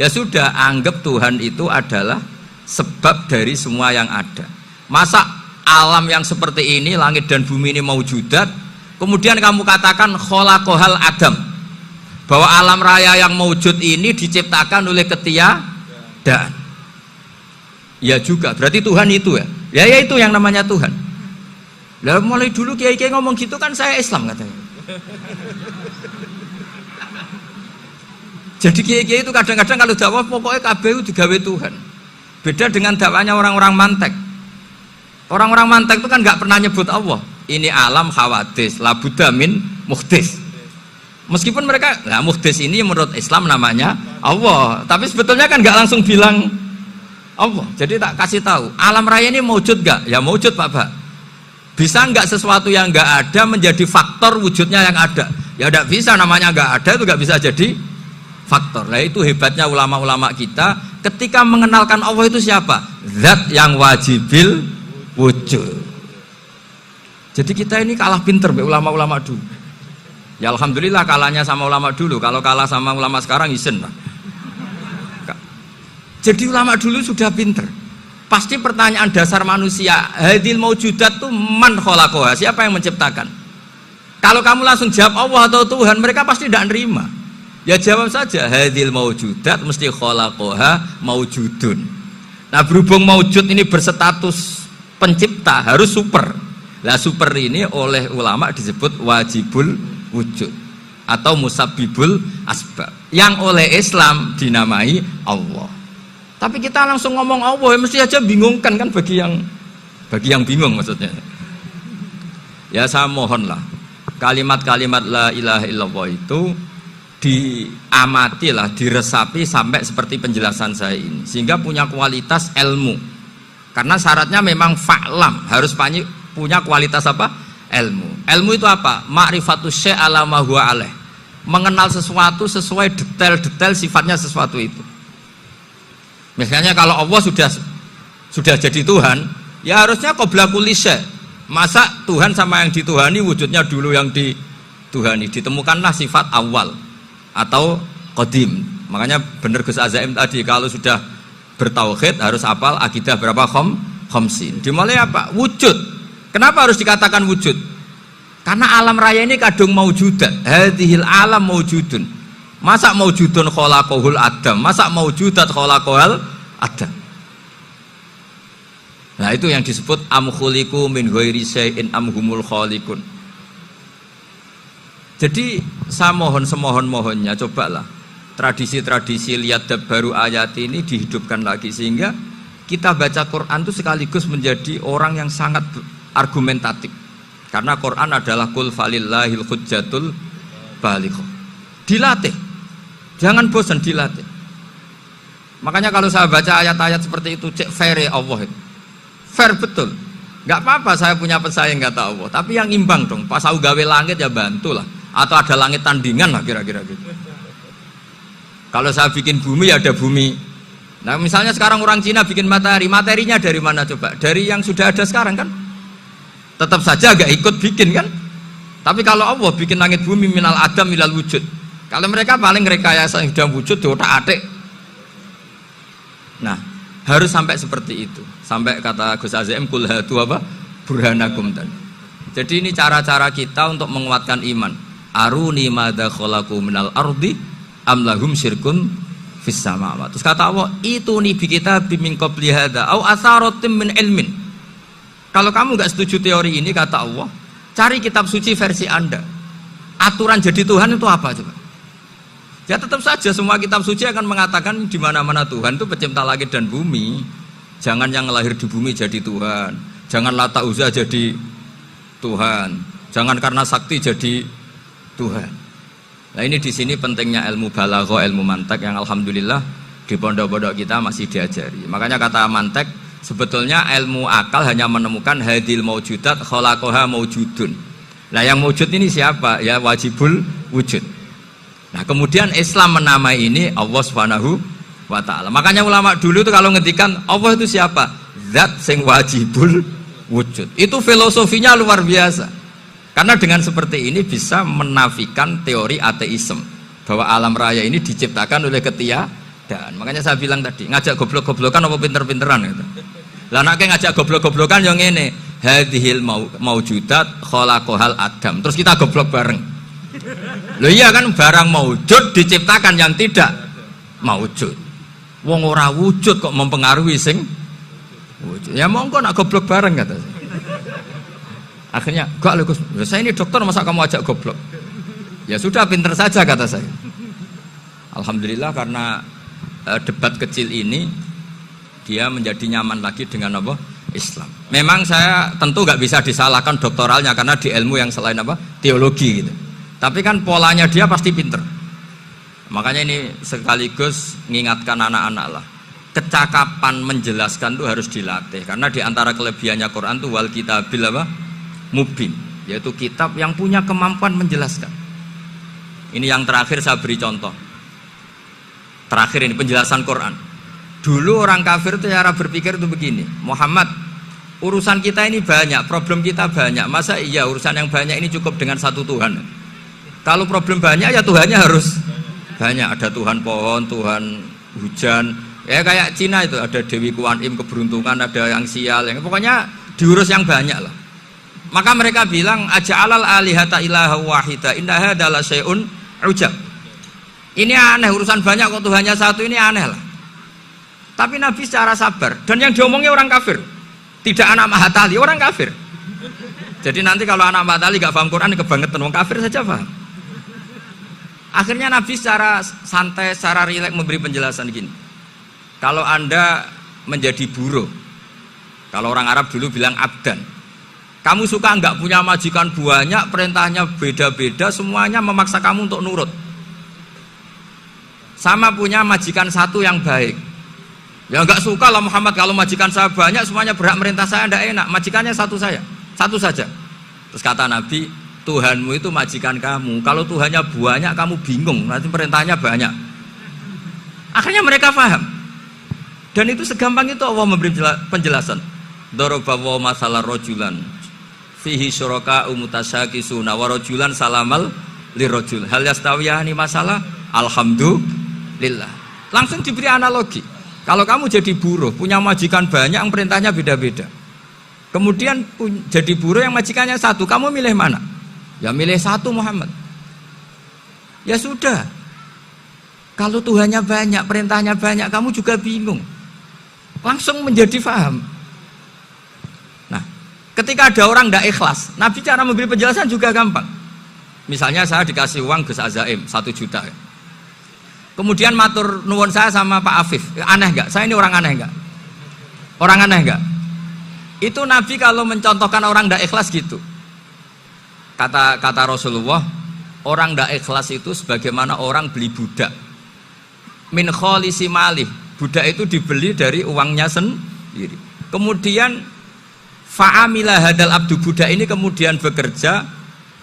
B: Ya sudah, anggap Tuhan itu adalah sebab dari semua yang ada. Masa alam yang seperti ini, langit dan bumi ini maujudat, kemudian kamu katakan kholaqohal adam, bahwa alam raya yang maujud ini diciptakan oleh ketiadaan. Ya juga, berarti Tuhan itu ya. Ya itu yang namanya Tuhan. Lah mulai dulu kiai-kiai ngomong gitu kan saya Islam katanya. Jadi kiai-kiai itu kadang-kadang kalau dakwah pokoknya kabeh digawe Tuhan. Beda dengan dakwahnya orang-orang mantek. Orang-orang mantek itu kan nggak pernah nyebut Allah. Ini alam hawadis, labuda min muhdis. Meskipun mereka, nah muhdis ini menurut Islam namanya Allah, tapi sebetulnya kan nggak langsung bilang Allah. Jadi tak kasih tahu, alam raya ini maujud nggak? Ya maujud Pak Ba. Bisa nggak sesuatu yang nggak ada menjadi faktor wujudnya yang ada? Ya nggak bisa, namanya nggak ada itu nggak bisa jadi faktor. Nah itu hebatnya ulama-ulama kita ketika mengenalkan Allah itu siapa? Zat yang wajibil wujud. Jadi kita ini kalah pinter be ulama-ulama dulu. Ya alhamdulillah kalahnya sama ulama dulu. Kalau kalah sama ulama sekarang isen lah. Jadi ulama dulu sudah pinter. Pasti pertanyaan dasar manusia, hadil maujudat tuh man khalaqaha, siapa yang menciptakan? Kalau kamu langsung jawab Allah atau Tuhan, mereka pasti tidak nerima. Ya jawab saja, hadil maujudat mesti khalaqaha maujudun. Nah berhubung maujud ini berstatus pencipta, harus super. Nah super ini oleh ulama disebut wajibul wujud atau musabbibul asbab, yang oleh Islam dinamai Allah. Tapi kita langsung ngomong Allah, ya mesti aja bingungkan kan bagi yang bingung maksudnya. Ya saya mohonlah kalimat-kalimat la ilaha illallah itu diamatilah, diresapi sampai seperti penjelasan saya ini, sehingga punya kualitas ilmu. Karena syaratnya memang fa'lam, harus punya kualitas apa? Ilmu. Ilmu itu apa? Ma'rifatus syai' ala ma huwa alaih. Mengenal sesuatu sesuai detail-detail sifatnya sesuatu itu. Misalnya kalau Allah sudah jadi Tuhan, ya harusnya qabla kulli syai'. Masa Tuhan sama yang dituhani wujudnya dulu yang dituhani? Ditemukanlah sifat awal atau qadim. Makanya benar Gus Azaim tadi, kalau sudah bertauhid harus hafal akidah berapa khamsin. Dimulai apa? Wujud. Kenapa harus dikatakan wujud? Karena alam raya ini kadung maujudat. Hadhil alam maujudun. Masa maujudun khalaqahul adam? Masa maujudat khalaqahul adam? Nah itu yang disebut am khuliqu min ghairi syai'in am humul khaliqun. Jadi saya mohon semohon-mohonnya, cobalah tradisi-tradisi lihat baru ayat ini dihidupkan lagi sehingga kita baca Quran itu sekaligus menjadi orang yang sangat argumentatif. Karena Quran adalah qul falillahil hujjatul balighah. Dilatih. Jangan bosan dilatih. Makanya kalau saya baca ayat-ayat seperti itu cek fair Allah itu. Fair betul. Enggak apa-apa saya punya pesaing kata Allah, tapi yang imbang dong. Pas aku gawe langit ya bantulah. Atau ada langit tandingan lah kira-kira gitu. Kalau saya bikin bumi ya ada bumi. Nah misalnya sekarang orang Cina bikin matahari, materinya dari mana coba? Dari yang sudah ada sekarang kan? Tetap saja agak ikut bikin kan? Tapi kalau Allah bikin langit bumi minal adam minal wujud. Kalau mereka paling rekayasa yang sudah wujud di otak-atik. Nah harus sampai seperti itu. Sampai kata Gus Azim kul hatu apa? Burhanakum tadi. Jadi ini cara-cara kita untuk menguatkan iman. Aruni madza khalaqu minal ardi am lahum syirkun fis samawati. Terus kata Allah, itu nih bi kitabim min qabli hadza au atharatim min ilmin. Kalau kamu enggak setuju teori ini kata Allah, cari kitab suci versi Anda. Aturan jadi Tuhan itu apa coba? Ya tetap saja semua kitab suci akan mengatakan di mana-mana Tuhan itu pencipta langit dan bumi. Jangan yang lahir di bumi jadi Tuhan. Jangan Lata Uzza jadi Tuhan. Jangan karena sakti jadi Tuhan. Nah ini di sini pentingnya ilmu balaghah, ilmu mantek yang alhamdulillah di pondok-pondok kita masih diajari. Makanya kata mantek sebetulnya ilmu akal hanya menemukan hadil maujudat khalaqaha maujudun. Nah yang maujud ini siapa? Ya wajibul wujud. Nah kemudian Islam menamai ini Allah Subhanahu wa ta'ala. Makanya ulama dulu itu kalau ngendikan Allah itu siapa? Zat sing wajibul wujud. Itu filosofinya luar biasa. Karena dengan seperti ini bisa menafikan teori ateisme bahwa alam raya ini diciptakan oleh ketiadaan. Makanya saya bilang tadi, ngajak goblok-goblokan apa pinter-pinteran gitu. Lah nek ngajak goblok-goblokan yang ngene, hadhil maujudat khalaqahal adam. Terus kita goblok bareng. Loh iya kan barang maujud diciptakan yang tidak maujud. Wong ora wujud kok mempengaruhi sing wujud. Ya monggo nak goblok bareng kata saya. Akhirnya, gak Gus, saya ini dokter masa kamu ajak goblok? Ya sudah pinter saja kata saya. Alhamdulillah karena debat kecil ini dia menjadi nyaman lagi dengan apa? Islam. Memang saya tentu gak bisa disalahkan doktoralnya karena di ilmu yang selain apa? Teologi gitu. Tapi kan polanya dia pasti pinter. Makanya ini sekaligus mengingatkan anak-anak lah. Kecakapan menjelaskan itu harus dilatih karena di antara kelebihannya Quran itu wal kitabil apa? Mubin, yaitu kitab yang punya kemampuan menjelaskan. Ini yang terakhir saya beri contoh. Terakhir ini penjelasan Quran. Dulu orang kafir itu cara berpikir itu begini, Muhammad, urusan kita ini banyak, problem kita banyak. Masa iya urusan yang banyak ini cukup dengan satu Tuhan? Kalau problem banyak ya Tuhannya harus banyak. Ada Tuhan pohon, Tuhan hujan. Ya kayak Cina itu ada Dewi Kuan Im keberuntungan, ada yang sial, yang pokoknya diurus yang banyak lah. Maka mereka bilang aja'alal alihata ilaha wahida inna hadza la syai'un ujab. Ini aneh, urusan banyak kok Tuhannya satu, ini aneh lah. Tapi Nabi secara sabar, dan yang diomongnya orang kafir, tidak anak Mahatali, orang kafir. Jadi nanti kalau anak Mahatali gak paham Quran kebangetan, orang kafir saja paham. Akhirnya Nabi secara santai, secara rileks memberi penjelasan gini. Kalau Anda menjadi buruh, kalau orang Arab dulu bilang abdan, kamu suka enggak punya majikan banyak, perintahnya beda-beda, semuanya memaksa kamu untuk nurut. Sama punya majikan satu yang baik. Ya enggak suka lah Muhammad kalau majikan saya banyak, semuanya berhak merintah saya, enggak enak. Majikannya satu saja. Terus kata Nabi, Tuhanmu itu majikan kamu. Kalau Tuhannya banyak, kamu bingung, nanti perintahnya banyak. Akhirnya mereka paham. Dan itu segampang itu Allah memberi penjelasan. Darabahu masalah rojulan fihi syuraka umutasyakisuna wa rajulan salamal lirajul hal yastawiyani masalah alhamdulillah. Langsung diberi analogi. Kalau kamu jadi buruh punya majikan banyak yang perintahnya beda-beda, Kemudian jadi buruh yang majikannya satu, kamu milih mana? Ya milih satu Muhammad. Ya sudah. Kalau Tuhannya banyak, perintahnya banyak, kamu juga bingung. Langsung menjadi faham. Nah, ketika ada orang tidak ikhlas, Nabi cara memberi penjelasan juga gampang. Misalnya saya dikasih uang Gus Azaim 1 juta. Kemudian matur nuwun saya sama Pak Afif. Aneh nggak? Saya ini orang aneh nggak? Orang aneh nggak? Itu Nabi kalau mencontohkan orang tidak ikhlas gitu. Kata Rasulullah, orang tidak ikhlas itu sebagaimana orang beli budak. Min kholisi malih. Budak itu dibeli dari uangnya sendiri. Kemudian fa'amila hadal abdu, budak ini kemudian bekerja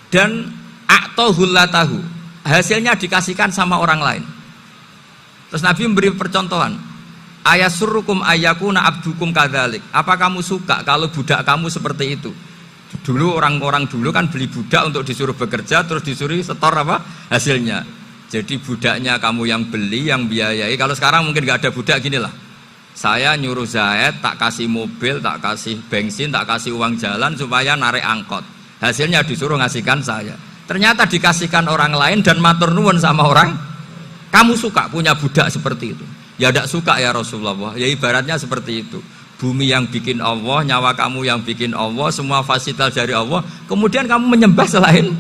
B: dan a'tohullatahu, hasilnya dikasihkan sama orang lain. Terus Nabi memberi percontohan, ayasurrukum ayyakuna abdukum kadzalik. Apa kamu suka kalau budak kamu seperti itu? Dulu orang-orang dulu kan beli budak untuk disuruh bekerja, terus disuruh setor apa hasilnya. Jadi budaknya kamu yang beli, yang biayai. Kalau sekarang mungkin nggak ada budak, gini lah. Saya nyuruh Zaid, tak kasih mobil, tak kasih bensin, tak kasih uang jalan supaya narik angkot. Hasilnya disuruh ngasihkan saya. Ternyata dikasihkan orang lain dan matur nuwun sama orang. Kamu suka punya budak seperti itu? Ya tidak suka ya Rasulullah. Ya ibaratnya seperti itu. Bumi yang bikin Allah, nyawa kamu yang bikin Allah, semua fasilitas dari Allah. Kemudian kamu menyembah selain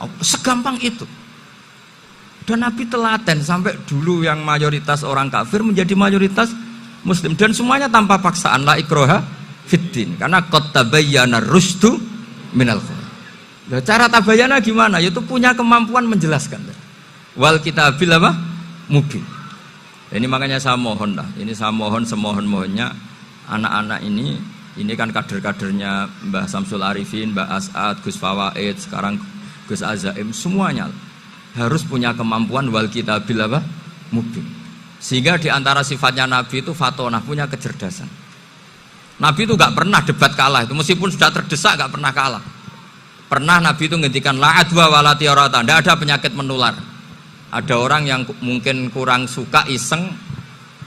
B: Allah. Segampang itu. Dan Nabi telaten sampai dulu yang mayoritas orang kafir menjadi mayoritas Muslim, dan semuanya tanpa paksaan, la ikroha fiddin, karena qad tabayyana rusdu minal ghayy. Nah, cara tabayana gimana? Yaitu punya kemampuan menjelaskan. Wal kitabil apa? Mubin. Ini makanya saya mohon lah, ini saya mohon semohon-mohonnya anak-anak ini kan kader-kadernya Mbah Samsul Arifin, Mbah As'ad, Gus Fawaid, sekarang Gus Azaim, semuanya harus punya kemampuan wal kitabil apa? Mubin. Sehingga diantara sifatnya Nabi itu fatonah, punya kecerdasan. Nabi itu gak pernah debat kalah, itu meskipun sudah terdesak gak pernah kalah. Pernah Nabi itu ngendikan la adwa wala tiarata, tidak ada penyakit menular. Ada orang yang mungkin kurang suka iseng,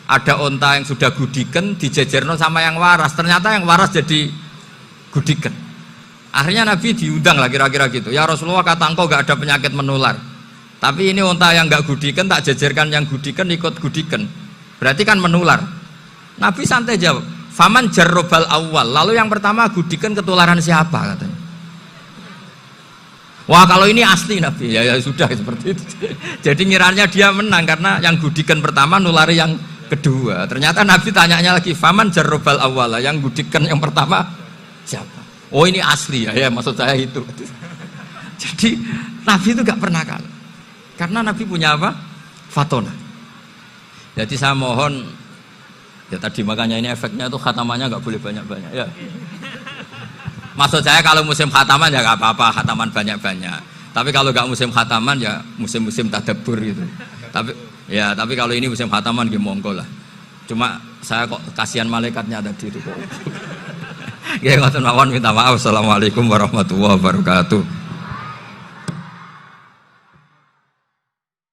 B: ada onta yang sudah gudiken dijejerno sama yang waras, ternyata yang waras jadi gudiken. Akhirnya Nabi diundang lah kira-kira gitu. Ya Rasulullah, kata engkau gak ada penyakit menular. Tapi ini onta yang gak gudiken, tak jejerkan yang gudiken ikut gudiken. Berarti kan menular. Nabi santai jawab, faman jarrobal awal. Lalu yang pertama gudiken ketularan siapa katanya. Wah kalau ini asli Nabi, ya sudah seperti itu. Jadi ngiranya dia menang karena yang gudiken pertama nulari yang kedua. Ternyata Nabi tanyanya lagi, faman jarrobal awal, yang gudiken yang pertama siapa? Oh ini asli ya maksud saya itu. Jadi Nabi itu gak pernah kalah. Karena Nabi punya apa? Fatona. Jadi saya mohon, ya tadi makanya ini efeknya itu khatamannya nggak boleh banyak-banyak ya. Maksud saya kalau musim khataman ya nggak apa-apa, khataman banyak-banyak. Tapi kalau nggak musim khataman ya musim-musim tadabbur gitu. Tapi kalau ini musim khataman ya monggo lah. Cuma saya kok kasihan malaikatnya tadi itu kok. Ya ngoten mawon, minta maaf. Assalamualaikum warahmatullahi wabarakatuh.